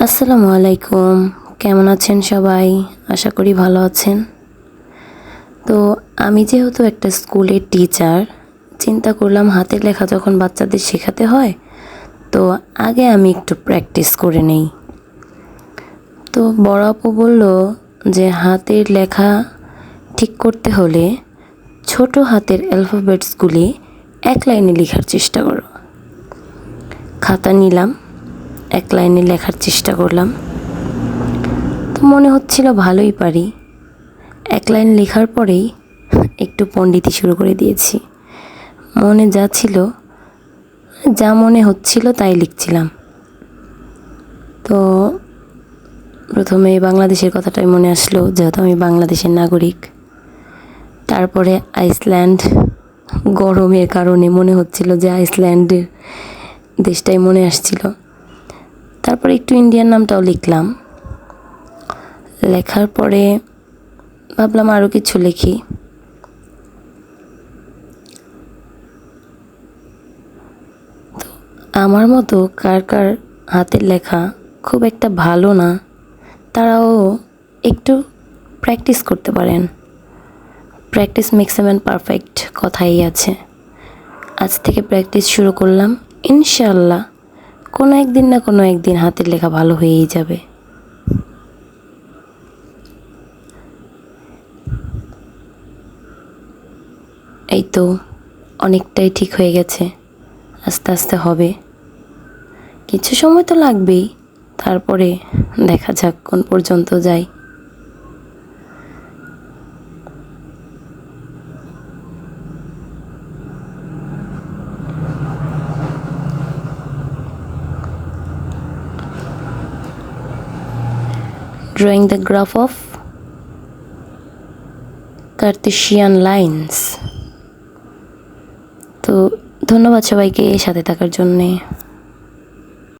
আসসালামু আলাইকুম। কেমন আছেন সবাই? আশা করি ভালো আছেন। তো আমি যেহেতু একটা স্কুলের টিচার, চিন্তা করলাম হাতের লেখা যখন বাচ্চাদের শেখাতে হয়, তো আগে আমি একটু প্র্যাকটিস করে নেই। তো বড় আপু বলল যে হাতের লেখা ঠিক করতে হলে ছোট হাতের অ্যালফাবেটসগুলি এক লাইনে লেখার চেষ্টা করো। খাতা নিলাম, এক লাইনে লেখার চেষ্টা করলাম। তো মনে হচ্ছিল ভালোই পারি। এক লাইন লেখার পরেই একটু পণ্ডিতি শুরু করে দিয়েছি। মনে যা ছিল, যা মনে হচ্ছিল তাই লিখছিলাম। তো প্রথমে বাংলাদেশের কথাটাই মনে আসলো, যেহেতু আমি বাংলাদেশের নাগরিক। তারপরে আইসল্যান্ড, গরমের কারণে মনে হচ্ছিল যে আইসল্যান্ডের দেশটাই মনে আসছিল। তারপরে একটু ইন্ডিয়ান নামটাও লিখলাম। লেখার পরে ভাবলাম আরও কিছু লিখি। আমার মতো কার কার হাতের লেখা খুব একটা ভালো না, তারাও একটু প্র্যাকটিস করতে পারেন। Practice makes a man perfect কথাই আছে। আজ থেকে প্র্যাকটিস শুরু করলাম। ইনশাআল্লাহ কোনো একদিন না কোনো একদিন হাতের লেখা ভালো হয়েই যাবে। এই তো অনেকটাই ঠিক হয়ে গেছে। আস্তে আস্তে হবে, কিছু সময় তো লাগবেই। তারপরে দেখা যাক কোন পর্যন্ত যাই। Drawing the graph of Cartesian lines. তো ধন্যবাদ সবাইকে সাথে থাকার জন্যে।